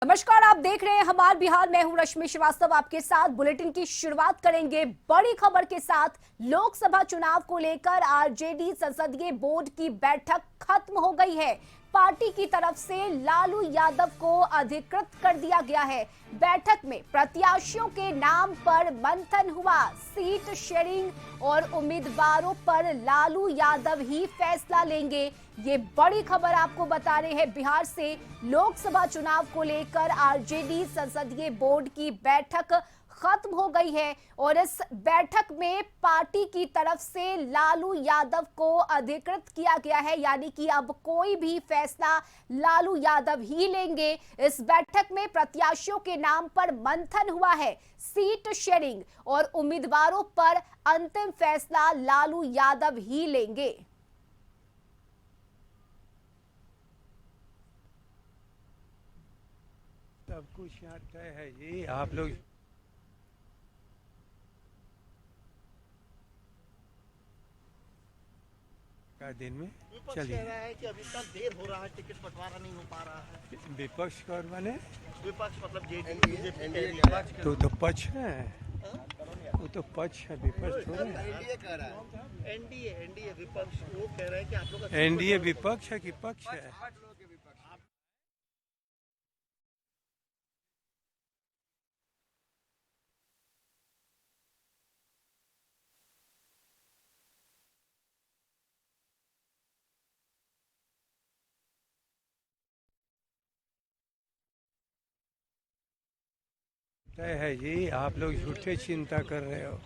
नमस्कार, आप देख रहे हैं हमार बिहार। मैं हूं रश्मि श्रीवास्तव, आपके साथ बुलेटिन की शुरुआत करेंगे बड़ी खबर के साथ। लोकसभा चुनाव को लेकर आरजेडी संसदीय बोर्ड की बैठक खत्म हो गई है। पार्टी की तरफ से लालू यादव को अधिकृत कर दिया गया है। बैठक में प्रत्याशियों के नाम पर मंथन हुआ। सीट शेयरिंग और उम्मीदवारों पर लालू यादव ही फैसला लेंगे। ये बड़ी खबर आपको बता रहे हैं बिहार से। लोकसभा चुनाव को लेकर आरजेडी संसदीय बोर्ड की बैठक खत्म हो गई है और इस बैठक में पार्टी की तरफ से लालू यादव को अधिकृत किया गया है, यानी कि अब कोई भी फैसला लालू यादव ही लेंगे। इस बैठक में प्रत्याशियों के नाम पर मंथन हुआ है। सीट शेयरिंग और उम्मीदवारों पर अंतिम फैसला लालू यादव ही लेंगे। सब कुछ यहाँ तय है जी। आप लोग का दिन में चलिए। कह रहा है कि अभी तक देर हो रहा है, टिकट बंटवारा नहीं हो पा रहा है। विपक्ष कौन बने? विपक्ष मतलब जेडीयू तो पक्ष है, वो तो पक्ष है, विपक्ष थोड़े है। एनडीए कह रहा है, एनडीए विपक्ष वो कह रहे हैं कि आप लोग एनडीए विपक्ष है कि पक्ष है? तय है जी। आप लोग झूठे चिंता कर रहे हो।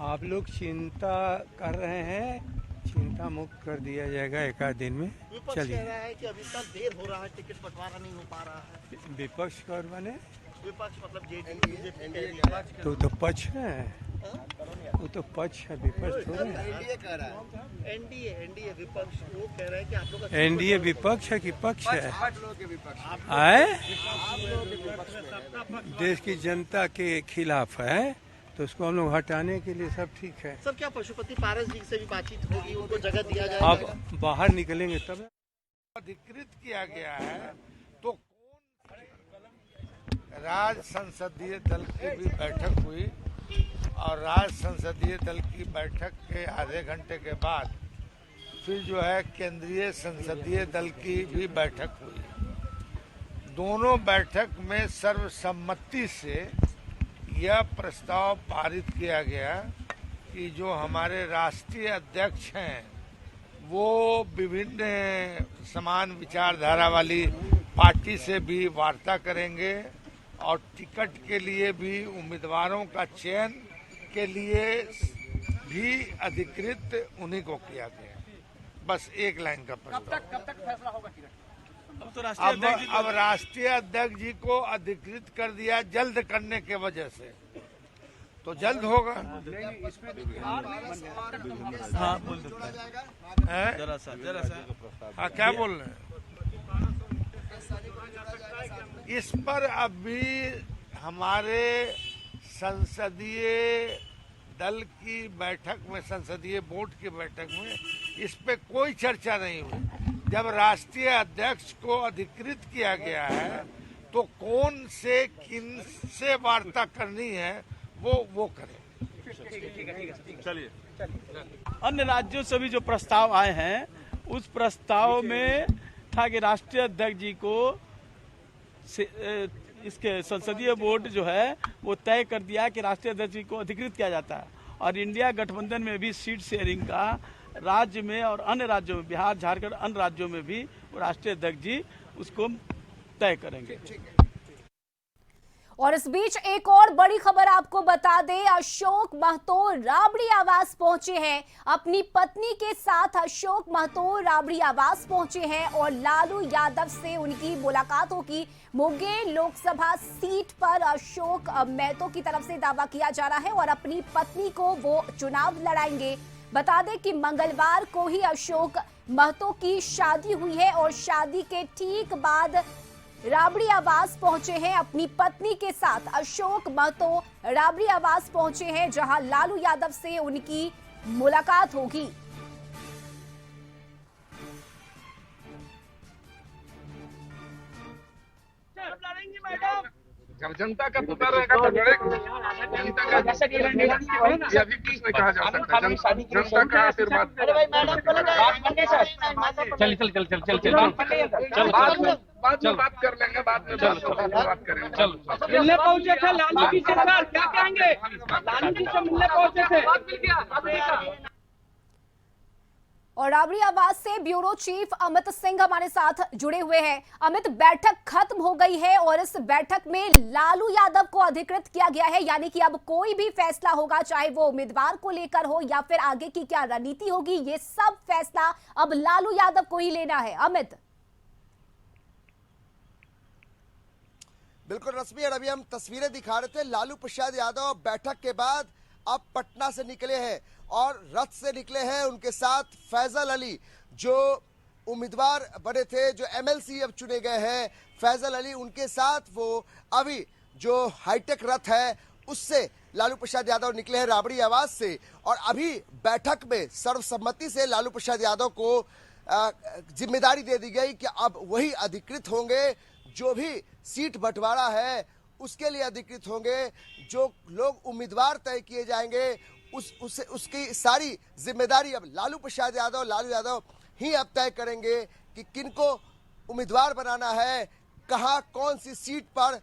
आप लोग चिंता कर रहे हैं, चिंता मुक्त कर दिया जाएगा एक आध दिन में। विपक्ष चलिए। कह रहा है कि अभी तक देर हो रहा है, टिकट बंटवारा नहीं हो पा रहा है। विपक्ष कौन बने? विपक्ष मतलब जेडीयू तो पक्ष है, वो तो पक्ष है, विपक्ष थोड़े है। एनडीए कह रहा है, एनडीए विपक्ष वो कह रहे हैं कि आप लोग एनडीए विपक्ष है कि पक्ष है? आए देश की जनता के खिलाफ है, तो उसको हम लोग हटाने के लिए सब ठीक है। सर क्या पशुपति पारस जी से भी बातचीत होगी, उनको जगह दिया जाएगा? आप बाहर निकलेंगे तब। अधिकृत किया गया है तो कौन? राज्य संसदीय दल की भी बैठक हुई और राज्य संसदीय दल की बैठक के आधे घंटे के बाद फिर जो है केंद्रीय संसदीय दल की भी बैठक हुई। दोनों बैठक में सर्वसम्मति से यह प्रस्ताव पारित किया गया कि जो हमारे राष्ट्रीय अध्यक्ष हैं वो विभिन्न समान विचारधारा वाली पार्टी से भी वार्ता करेंगे और टिकट के लिए भी उम्मीदवारों का चयन के लिए भी अधिकृत उन्हीं को किया गया। बस एक लाइन का प्रस्ताव। कब तक फैसला होगा टिकट? अब राष्ट्रीय अध्यक्ष जी को अधिकृत कर दिया जल्द करने के वजह से, तो जल्द होगा। हाँ बोल सकते हैं। जरा सा हाँ क्या बोल रहे हैं? इस पर अभी हमारे संसदीय दल की बैठक में, संसदीय बोर्ड की बैठक में इस पे कोई चर्चा नहीं हुई। जब राष्ट्रीय अध्यक्ष को अधिकृत किया गया है तो कौन से किन से वार्ता करनी है वो करें। चलिए। अन्य राज्यों से भी जो प्रस्ताव आए हैं उस प्रस्ताव में था कि राष्ट्रीय अध्यक्ष जी को इसके संसदीय बोर्ड जो है वो तय कर दिया कि राष्ट्रीय अध्यक्ष जी को अधिकृत किया जाता है। और इंडिया गठबंधन में भी सीट शेयरिंग का राज्य में और अन्य राज्यों में, बिहार झारखंड अन्य राज्यों में भी राष्ट्रीय अध्यक्ष जी उसको तय करेंगे। और इस बीच एक और बड़ी खबर आपको बता दें, अशोक महतो राबड़ी आवास पहुंचे हैं। अपनी पत्नी के साथ अशोक महतो राबड़ी आवास पहुंचे हैं और लालू यादव से उनकी मुलाकात होगी। मुंगेर लोकसभा सीट पर अशोक महतो की तरफ से दावा किया जा रहा है और अपनी पत्नी को वो चुनाव लड़ाएंगे। बता दें कि मंगलवार को ही अशोक महतो की शादी हुई है और शादी के ठीक बाद राबड़ी आवास पहुंचे हैं अपनी पत्नी के साथ। अशोक महतो राबड़ी आवास पहुंचे हैं जहां लालू यादव से उनकी मुलाकात होगी। लड़ेंगे। जब जनता का पुकार रहेगा तो लड़ेंगे। जनता का ये अभी कुछ नहीं कहा जा सकता। जनता का आशीर्वाद। बाद में बात कर लेंगे, बाद में बात करेंगे। मिलने पहुंचे थे लालू जी से, सर क्या कहेंगे? लालू जी से मिलने पहुंचे थे। और राबड़ी आवाज से ब्यूरो चीफ अमित सिंह हमारे साथ जुड़े हुए हैं। अमित, बैठक खत्म हो गई है और इस बैठक में लालू यादव को अधिकृत किया गया है, यानी कि अब कोई भी फैसला होगा, चाहे वो उम्मीदवार को लेकर हो या फिर आगे की क्या रणनीति होगी, ये सब फैसला अब लालू यादव को ही लेना है। अमित, बिल्कुल रश्मि, और अभी हम तस्वीरें दिखा रहे थे। लालू प्रसाद यादव बैठक के बाद अब पटना से निकले हैं और रथ से निकले हैं। उनके साथ फैजल अली जो उम्मीदवार बने थे, जो एमएलसी अब चुने गए हैं, फैजल अली, उनके साथ वो अभी जो हाईटेक रथ है उससे लालू प्रसाद यादव निकले हैं राबड़ी आवाज से। और अभी बैठक में सर्वसम्मति से लालू प्रसाद यादव को जिम्मेदारी दे दी गई कि अब वही अधिकृत होंगे, जो भी सीट बंटवारा है उसके लिए अधिकृत होंगे, जो लोग उम्मीदवार तय किए जाएंगे उसकी सारी जिम्मेदारी अब लालू प्रसाद यादव, लालू यादव ही अब तय करेंगे कि किनको उम्मीदवार बनाना है, कहां कौन सी सीट पर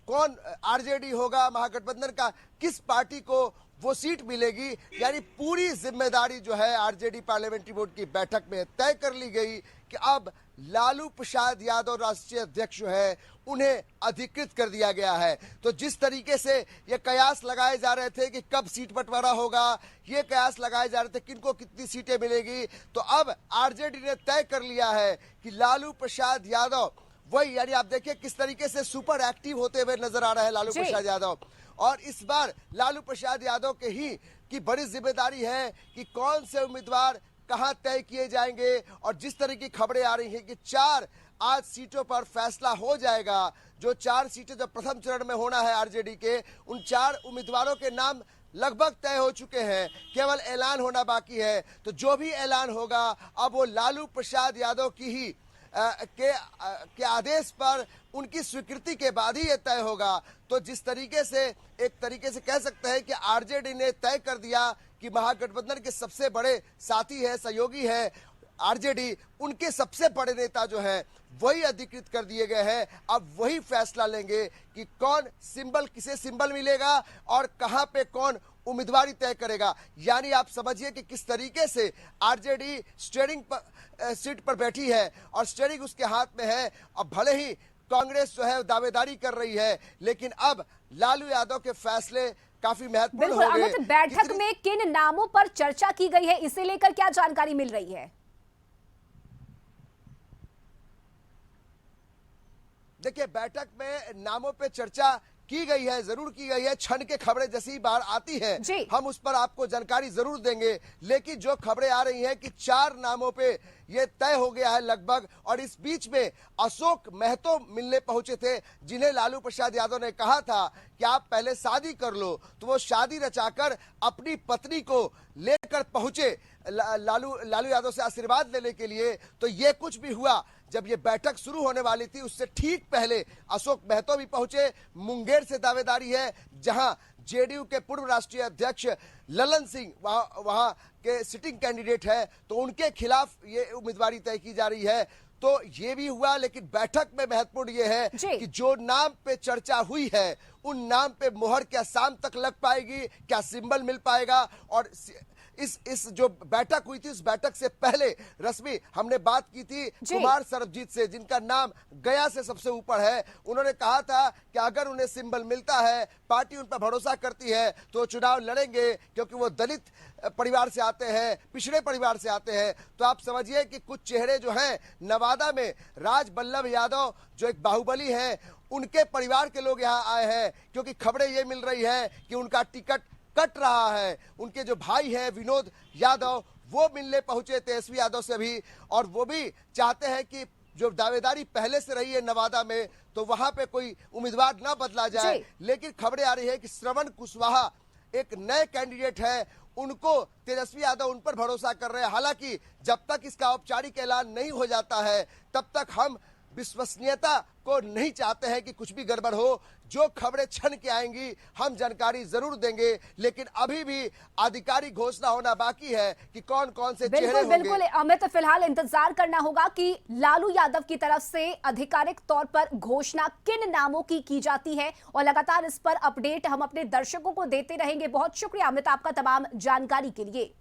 कौन आरजेडी होगा, महागठबंधन का किस पार्टी को वो सीट मिलेगी। यानी पूरी जिम्मेदारी जो है आरजेडी पार्लियामेंट्री बोर्ड की बैठक में तय कर ली गई कि अब लालू प्रसाद यादव राष्ट्रीय अध्यक्ष जो है उन्हें अधिकृत कर दिया गया है। तो जिस तरीके से ये कयास लगाए जा रहे थे कि कब सीट बंटवारा होगा, ये कयास लगाए जा रहे थे किनको कितनी सीटें मिलेगी, तो अब आरजेडी ने तय कर लिया है कि लालू प्रसाद यादव वही, यानी आप देखिए किस तरीके से सुपर एक्टिव होते हुए नजर आ रहे हैं लालू प्रसाद यादव। और इस बार लालू प्रसाद यादव के ही की बड़ी जिम्मेदारी है कि कौन से उम्मीदवार कहां तय किए जाएंगे। और जिस तरह की खबरें आ रही हैं कि 4 आज सीटों पर फैसला हो जाएगा, जो 4 सीटें जो प्रथम चरण में होना है आरजेडी के, उन 4 उम्मीदवारों के नाम लगभग तय हो चुके हैं, केवल ऐलान होना बाकी है। तो जो भी ऐलान होगा अब वो लालू प्रसाद यादव की ही के आदेश पर, उनकी स्वीकृति के बाद ही ये तय होगा। तो जिस तरीके से एक तरीके से कह सकते हैं कि आरजेडी ने तय कर दिया कि महागठबंधन के सबसे बड़े साथी है, सहयोगी है आरजेडी, उनके सबसे बड़े नेता जो है वही अधिकृत कर दिए गए हैं। अब वही फैसला लेंगे कि कौन सिंबल, किसे सिंबल मिलेगा और कहां पे कौन उम्मीदवारी तय करेगा। यानी आप समझिए कि किस तरीके से आरजेडी स्टीयरिंग सीट पर बैठी है और स्टीयरिंग उसके हाथ में है। अब भले ही कांग्रेस जो है दावेदारी कर रही है, लेकिन अब लालू यादव के फैसले काफी महत्वपूर्ण हो गए। अमित, बैठक में किन नामों पर चर्चा की गई है, इसे लेकर क्या जानकारी मिल रही है? देखिए, बैठक में नामों पे चर्चा की गई है, जरूर की गई है। क्षण के खबरें जैसी ही बाहर आती हैं हम उस पर आपको जानकारी जरूर देंगे। लेकिन जो खबरें आ रही हैं कि 4 नामों पे ये तय हो गया है लगभग। और इस बीच में अशोक महतो मिलने पहुंचे थे, जिन्हें लालू प्रसाद यादव ने कहा था कि आप पहले शादी कर लो। तो वो शादी रचाकर अपनी पत्नी को लेकर पहुंचे लालू यादव से आशीर्वाद लेने के लिए। तो ये कुछ भी हुआ जब ये बैठक शुरू होने वाली थी, उससे ठीक पहले अशोक महतो भी पहुंचे। मुंगेर से दावेदारी है, जहां जेडीयू के पूर्व राष्ट्रीय अध्यक्ष ललन सिंह वहां के सिटिंग कैंडिडेट है, तो उनके खिलाफ ये उम्मीदवारी तय की जा रही है। तो ये भी हुआ, लेकिन बैठक में महत्वपूर्ण ये है कि जो नाम पे चर्चा हुई है उन नाम पे मोहर क्या शाम तक लग पाएगी, क्या सिंबल मिल पाएगा। और इस जो बैठक हुई थी, उस बैठक से पहले रश्मि हमने बात की थी कुमार सरबजीत से, जिनका नाम गया से सबसे ऊपर है। उन्होंने कहा था कि अगर उन्हें सिंबल मिलता है, पार्टी उन पर भरोसा करती है, तो चुनाव लड़ेंगे, क्योंकि वो दलित परिवार से आते हैं, पिछड़े परिवार से आते हैं। तो आप समझिए कि कुछ चेहरे जो हैं नवादा में, राज बल्लभ यादव जो एक बाहुबली है, उनके परिवार के लोग यहाँ आए हैं, क्योंकि खबरें ये मिल रही है कि उनका टिकट कट रहा है। उनके जो भाई हैं विनोद यादव, वो मिलने पहुंचे तेजस्वी यादव से भी, और वो भी चाहते हैं कि जो दावेदारी पहले से रही है नवादा में, तो वहां पे कोई उम्मीदवार ना बदला जाए। लेकिन खबरें आ रही है कि श्रवण कुशवाहा एक नए कैंडिडेट है, उनको तेजस्वी यादव उन पर भरोसा कर रहे हैं। हालांकि जब तक इसका औपचारिक ऐलान नहीं हो जाता है, तब तक हम विश्वसनीयता को नहीं चाहते हैं कि कुछ भी गड़बड़ हो। जो खबरें छन के आएंगी हम जानकारी जरूर देंगे, लेकिन अभी भी आधिकारिक घोषणा होना बाकी है कि कौन कौन से चेहरे बिल्कुल होंगे। बिल्कुल अमित, फिलहाल इंतजार करना होगा कि लालू यादव की तरफ से आधिकारिक तौर पर घोषणा किन नामों की जाती है, और लगातार इस पर अपडेट हम अपने दर्शकों को देते रहेंगे। बहुत शुक्रिया अमित आपका तमाम जानकारी के लिए।